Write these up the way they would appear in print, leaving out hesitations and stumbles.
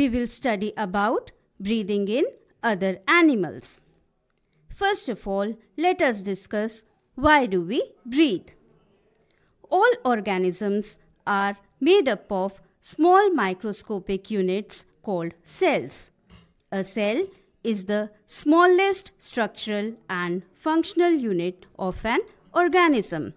we will study about breathing in other animals. First of all, let us discuss why do we breathe. All organisms are made up of small microscopic units called cells. A cell is the smallest structural and functional unit of an organism.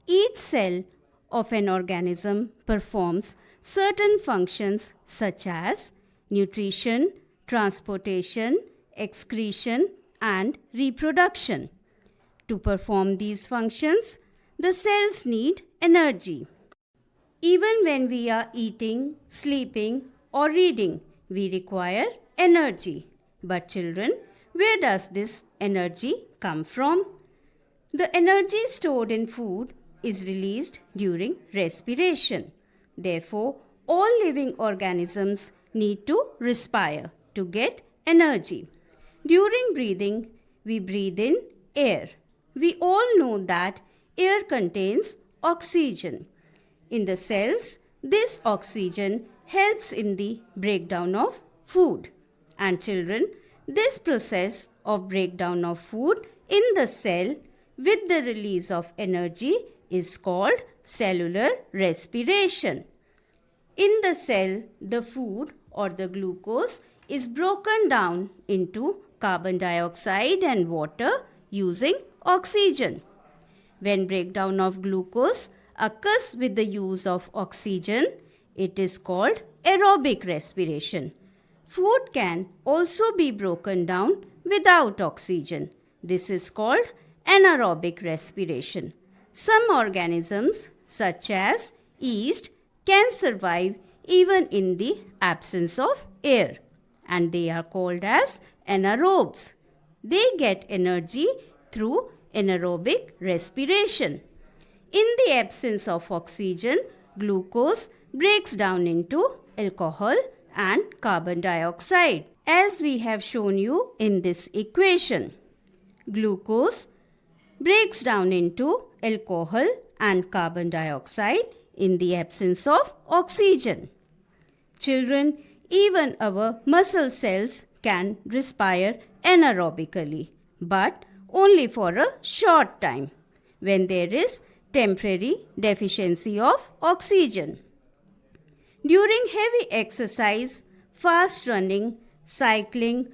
Each cell of an organism performs certain functions such as nutrition, transportation, excretion, and reproduction. To perform these functions, the cells need energy. Even when we are eating, sleeping, or reading, we require energy. But children, where does this energy come from? The energy stored in food is released during respiration. Therefore, all living organisms need to respire to get energy. During breathing, we breathe in air. We all know that air contains oxygen. In the cells, this oxygen helps in the breakdown of food. And children, this process of breakdown of food in the cell with the release of energy is called cellular respiration. In the cell, the food or the glucose is broken down into carbon dioxide and water using oxygen. When breakdown of glucose occurs with the use of oxygen, it is called aerobic respiration. Food can also be broken down without oxygen. This is called anaerobic respiration. Some organisms, such as yeast, can survive even in the absence of air, and they are called as anaerobes. They get energy through anaerobic respiration. In the absence of oxygen, glucose breaks down into alcohol and carbon dioxide, as we have shown you in this equation. Glucose breaks down into alcohol and carbon dioxide in the absence of oxygen. Children, even our muscle cells can respire anaerobically, but only for a short time when there is temporary deficiency of oxygen. During heavy exercise, fast running, cycling,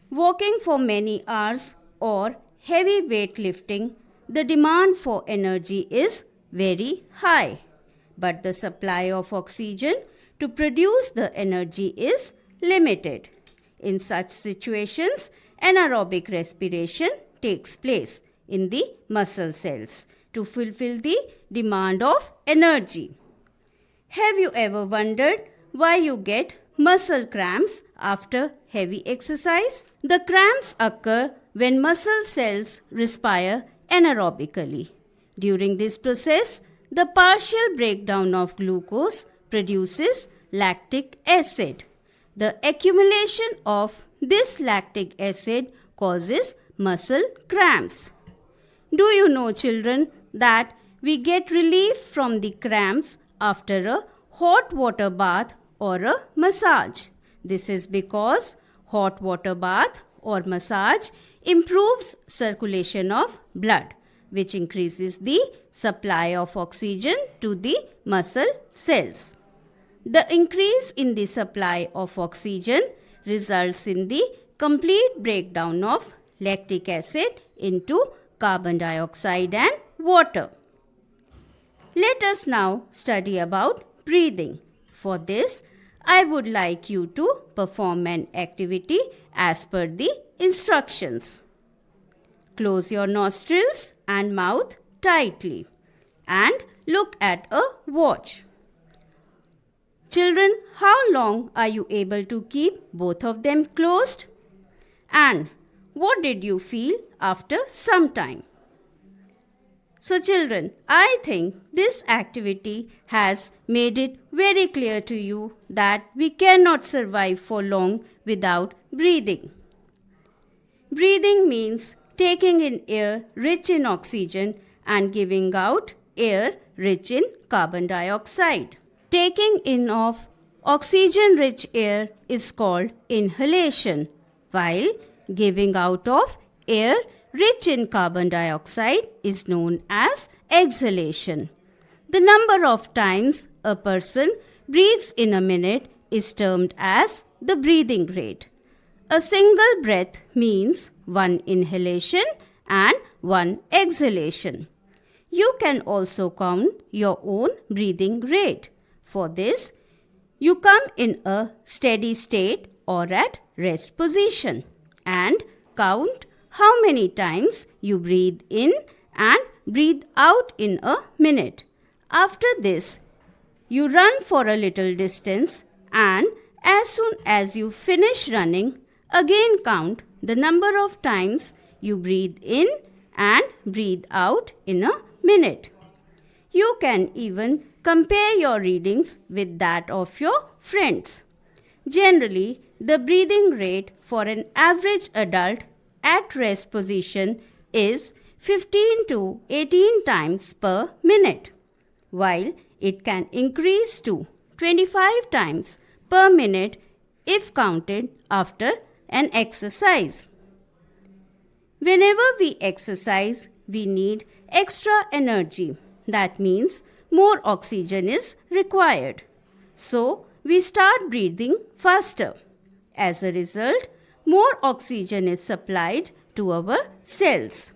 walking for many hours, or heavy weightlifting, the demand for energy is very high, but the supply of oxygen to produce the energy is limited. In such situations, anaerobic respiration takes place in the muscle cells to fulfill the demand of energy. Have you ever wondered why you get muscle cramps after heavy exercise? The cramps occur when muscle cells respire anaerobically. During this process, the partial breakdown of glucose produces lactic acid. The accumulation of this lactic acid causes muscle cramps. Do you know, children, that we get relief from the cramps after a hot water bath or a massage? This is because hot water bath or massage improves circulation of blood, which increases the supply of oxygen to the muscle cells. The increase in the supply of oxygen results in the complete breakdown of lactic acid into carbon dioxide and water. Let us now study about breathing. For this, I would like you to perform an activity as per the instructions. Close your nostrils and mouth tightly and look at a watch. Children, how long are you able to keep both of them closed? And what did you feel after some time? So children, I think this activity has made it very clear to you that we cannot survive for long without breathing. Breathing means taking in air rich in oxygen and giving out air rich in carbon dioxide. Taking in of oxygen-rich air is called inhalation, while giving out of air rich in carbon dioxide is known as exhalation. The number of times a person breathes in a minute is termed as the breathing rate. A single breath means one inhalation and one exhalation. You can also count your own breathing rate. For this, you come in a steady state or at rest position and count how many times you breathe in and breathe out in a minute. After this, you run for a little distance and as soon as you finish running, again count the number of times you breathe in and breathe out in a minute. You can even compare your readings with that of your friends. Generally, the breathing rate for an average adult at rest position is 15 to 18 times per minute, while it can increase to 25 times per minute if counted after an exercise. Whenever we exercise, we need extra energy. That means more oxygen is required. So, we start breathing faster. As a result, more oxygen is supplied to our cells.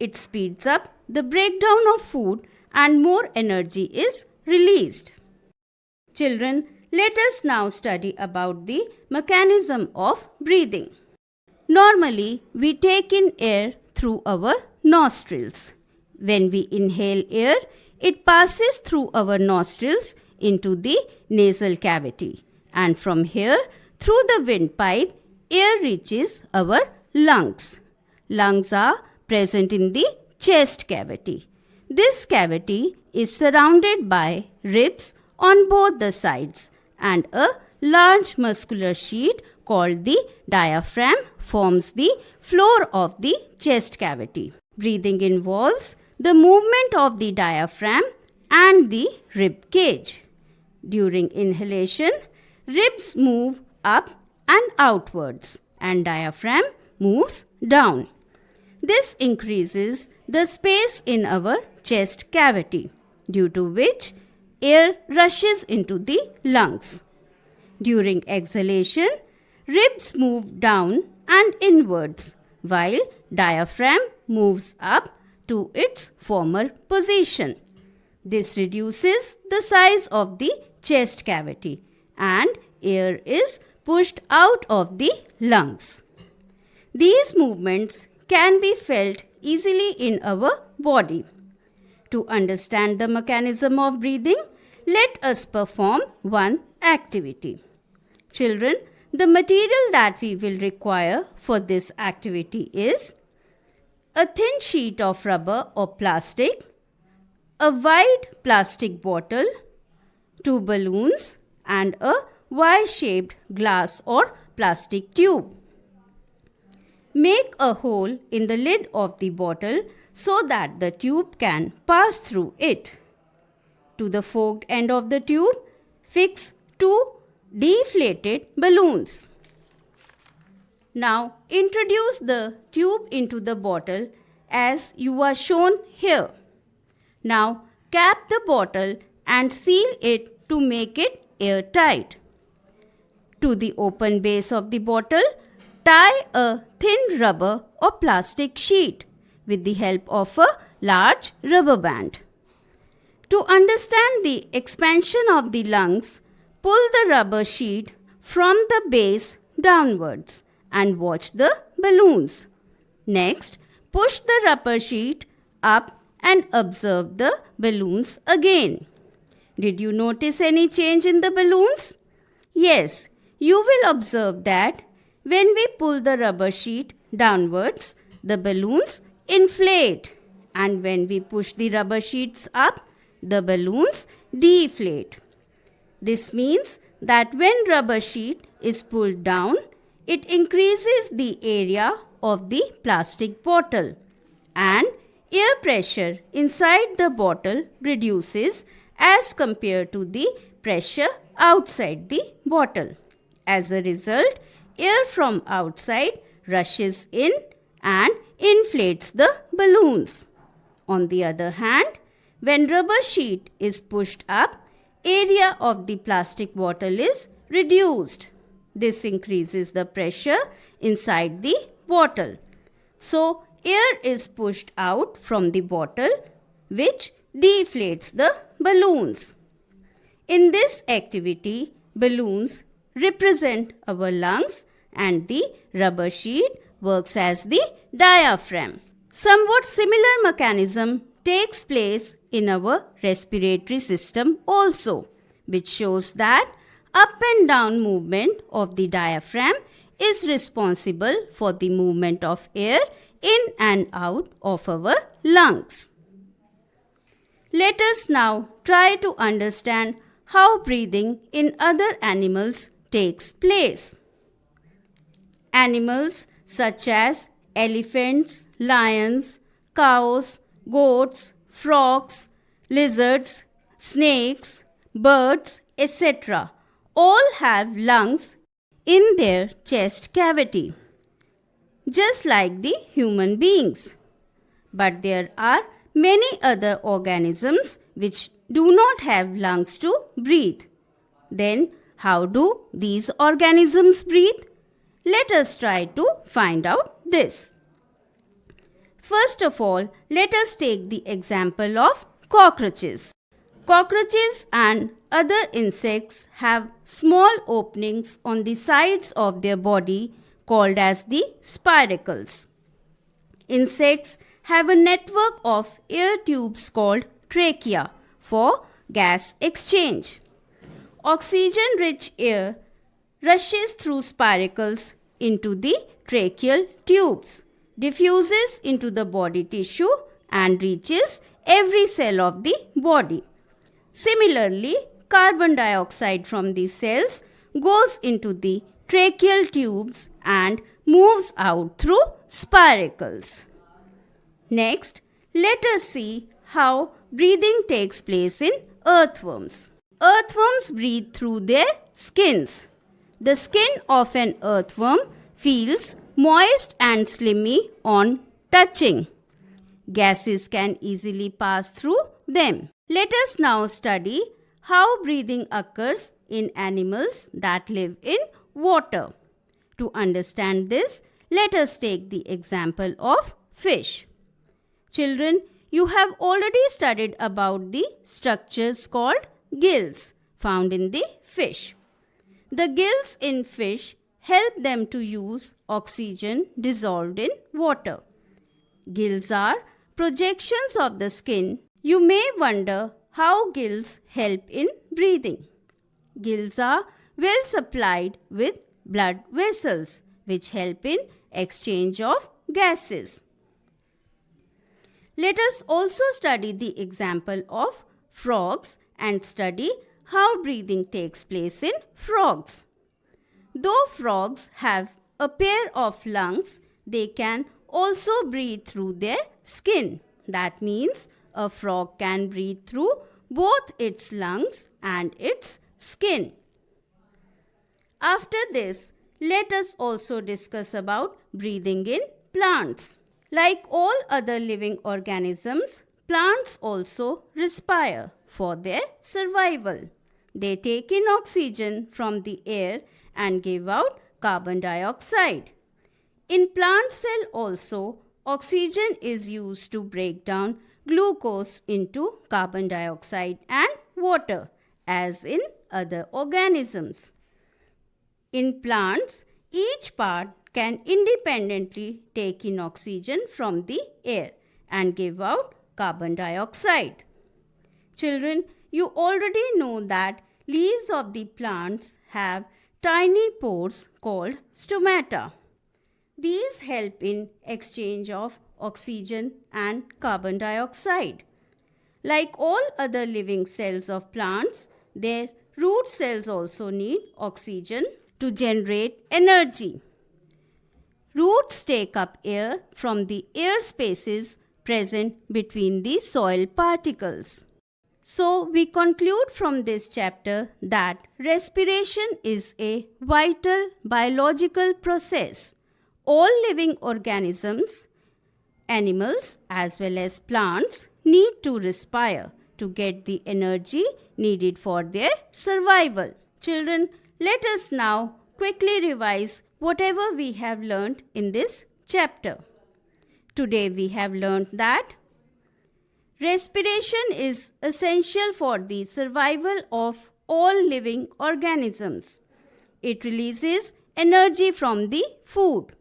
It speeds up the breakdown of food and more energy is released. Children, let us now study about the mechanism of breathing. Normally, we take in air through our nostrils. When we inhale air, it passes through our nostrils into the nasal cavity, and from here, through the windpipe, air reaches our lungs. Lungs are present in the chest cavity. This cavity is surrounded by ribs on both the sides, and a large muscular sheet called the diaphragm forms the floor of the chest cavity. Breathing involves the movement of the diaphragm and the rib cage. During inhalation, ribs move up and outwards and diaphragm moves down. This increases the space in our chest cavity, due to which air rushes into the lungs. During exhalation, ribs move down and inwards, while diaphragm moves up to its former position. This reduces the size of the chest cavity and air is pushed out of the lungs. These movements can be felt easily in our body. To understand the mechanism of breathing, let us perform one activity. Children, the material that we will require for this activity is a thin sheet of rubber or plastic, a wide plastic bottle, 2 balloons, and a Y-shaped glass or plastic tube. Make a hole in the lid of the bottle so that the tube can pass through it. To the forked end of the tube, fix 2 deflated balloons. Now introduce the tube into the bottle as you are shown here. Now cap the bottle and seal it to make it airtight. To the open base of the bottle, tie a thin rubber or plastic sheet with the help of a large rubber band. To understand the expansion of the lungs, pull the rubber sheet from the base downwards and watch the balloons. Next, push the rubber sheet up and observe the balloons again. Did you notice any change in the balloons? Yes, you will observe that when we pull the rubber sheet downwards, the balloons inflate, and when we push the rubber sheets up, the balloons deflate. This means that when rubber sheet is pulled down, it increases the area of the plastic bottle and air pressure inside the bottle reduces as compared to the pressure outside the bottle. As a result, air from outside rushes in and inflates the balloons. On the other hand, when rubber sheet is pushed up, area of the plastic bottle is reduced. This increases the pressure inside the bottle. So, air is pushed out from the bottle, which deflates the balloons. In this activity, balloons represent our lungs and the rubber sheet works as the diaphragm. Somewhat similar mechanism takes place in our respiratory system also, which shows that up and down movement of the diaphragm is responsible for the movement of air in and out of our lungs. Let us now try to understand how breathing in other animals takes place. Animals such as elephants, lions, cows, goats, frogs, lizards, snakes, birds, etc. all have lungs in their chest cavity, just like the human beings. But there are many other organisms which do not have lungs to breathe. Then, how do these organisms breathe? Let us try to find out this. First of all, let us take the example of cockroaches. Cockroaches and other insects have small openings on the sides of their body called as the spiracles. Insects have a network of air tubes called trachea for gas exchange. Oxygen-rich air rushes through spiracles into the tracheal tubes, diffuses into the body tissue and reaches every cell of the body. Similarly, carbon dioxide from these cells goes into the tracheal tubes and moves out through spiracles. Next, let us see how breathing takes place in earthworms. Earthworms breathe through their skins. The skin of an earthworm feels moist and slimy on touching. Gases can easily pass through them. Let us now study how breathing occurs in animals that live in water. To understand this, let us take the example of fish. Children, you have already studied about the structures called gills found in the fish. The gills in fish help them to use oxygen dissolved in water. Gills are projections of the skin. You may wonder how gills help in breathing. Gills are well supplied with blood vessels which help in exchange of gases. Let us also study the example of frogs and study how breathing takes place in frogs. Though frogs have a pair of lungs, they can also breathe through their skin. That means a frog can breathe through both its lungs and its skin. After this, let us also discuss about breathing in plants. Like all other living organisms, plants also respire for their survival. They take in oxygen from the air and give out carbon dioxide. In plant cell also, oxygen is used to break down glucose into carbon dioxide and water, as in other organisms. In plants, each part can independently take in oxygen from the air and give out carbon dioxide. Children, you already know that leaves of the plants have tiny pores called stomata. These help in exchange of oxygen and carbon dioxide. Like all other living cells of plants, their root cells also need oxygen to generate energy. Roots take up air from the air spaces present between the soil particles. So, we conclude from this chapter that respiration is a vital biological process. All living organisms, animals as well as plants, need to respire to get the energy needed for their survival. Children, let us now quickly revise whatever we have learned in this chapter. Today we have learned that respiration is essential for the survival of all living organisms. It releases energy from the food.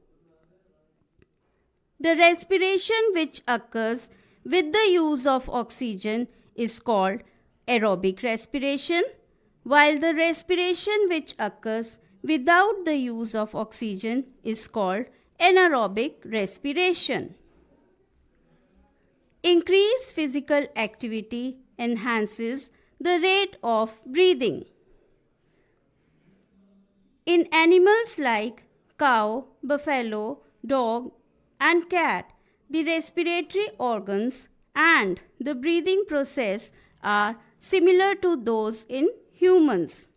The respiration which occurs with the use of oxygen is called aerobic respiration, while the respiration which occurs without the use of oxygen is called anaerobic respiration. Increased physical activity enhances the rate of breathing. In animals like cow, buffalo, dog, and cat, the respiratory organs and the breathing process are similar to those in humans.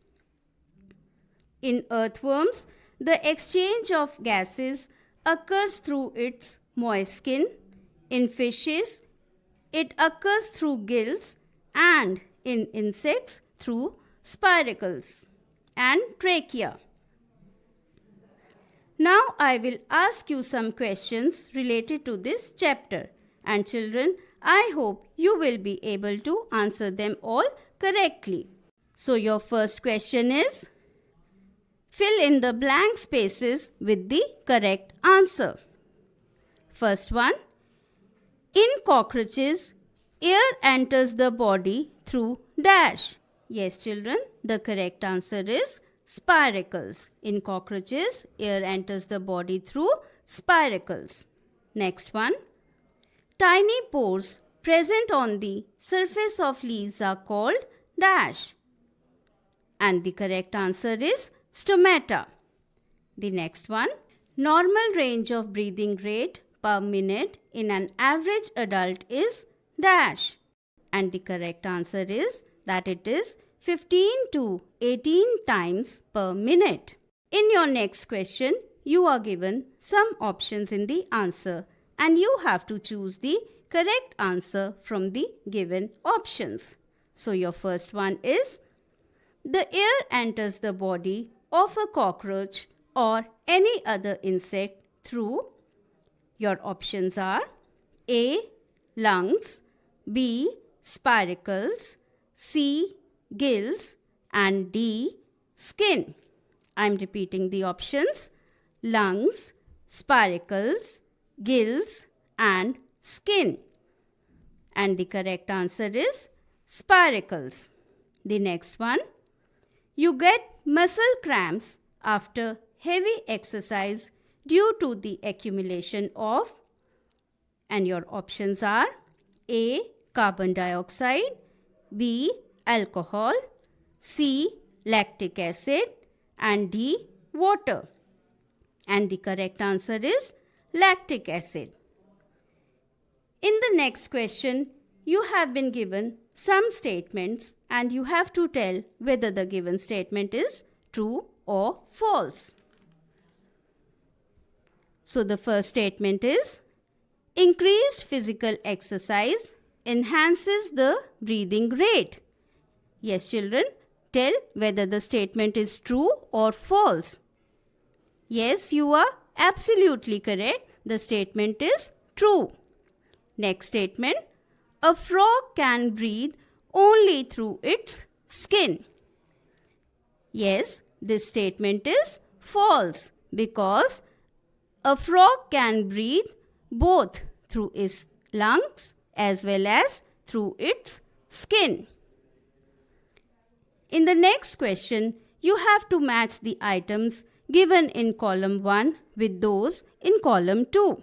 In earthworms, the exchange of gases occurs through its moist skin. In fishes, it occurs through gills, and in insects through spiracles and trachea. Now I will ask you some questions related to this chapter, and children, I hope you will be able to answer them all correctly. So your first question is, fill in the blank spaces with the correct answer. First one, in cockroaches, air enters the body through dash. Yes, children, the correct answer is spiracles. In cockroaches, air enters the body through spiracles. Next one, tiny pores present on the surface of leaves are called dash. And the correct answer is stomata. The next one, normal range of breathing rate per minute in an average adult is dash. And the correct answer is that it is 15 to 18 times per minute. In your next question, you are given some options in the answer and you have to choose the correct answer from the given options. So your first one is, the air enters the body of a cockroach or any other insect through. Your options are A. lungs, B. spiracles, C. gills, and D. skin. I am repeating the options: lungs, spiracles, gills, and skin. And the correct answer is spiracles. The next one, you get muscle cramps after heavy exercise due to the accumulation of, and your options are A. carbon dioxide, B. alcohol, C. lactic acid, and D. water. And the correct answer is lactic acid. In the next question, you have been given some statements and you have to tell whether the given statement is true or false. So the first statement is, increased physical exercise enhances the breathing rate. Yes, children, tell whether the statement is true or false. Yes, you are absolutely correct. The statement is true. Next statement, a frog can breathe only through its skin. Yes, this statement is false because a frog can breathe both through its lungs as well as through its skin. In the next question, you have to match the items given in column 1 with those in column 2.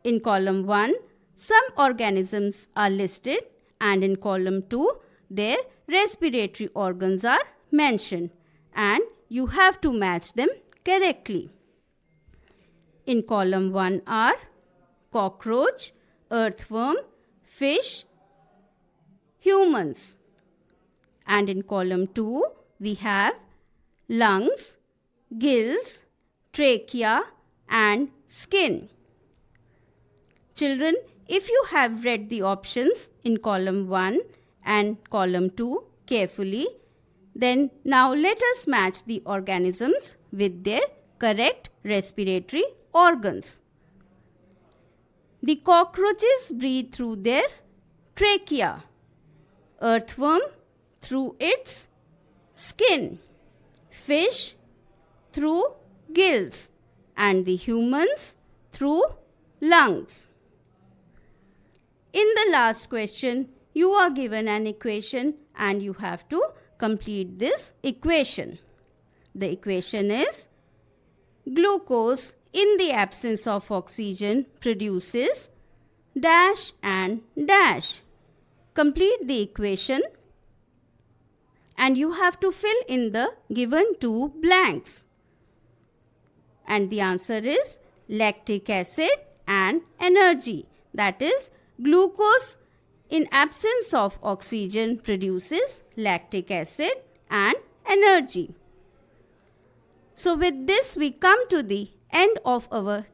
In column 1, some organisms are listed, and in column 2, their respiratory organs are mentioned, and you have to match them correctly. In column 1 are cockroach, earthworm, fish, humans. And in column 2, we have lungs, gills, trachea and skin. Children, if you have read the options in column 1 and column 2 carefully, then now let us match the organisms with their correct respiratory organs. The cockroaches breathe through their trachea, earthworm through its skin, fish through gills, and the humans through lungs. In the last question, you are given an equation and you have to complete this equation. The equation is glucose in the absence of oxygen produces dash and dash. Complete the equation and you have to fill in the given two blanks. And the answer is lactic acid and energy. That is, glucose in absence of oxygen produces lactic acid and energy. So with this we come to the end of our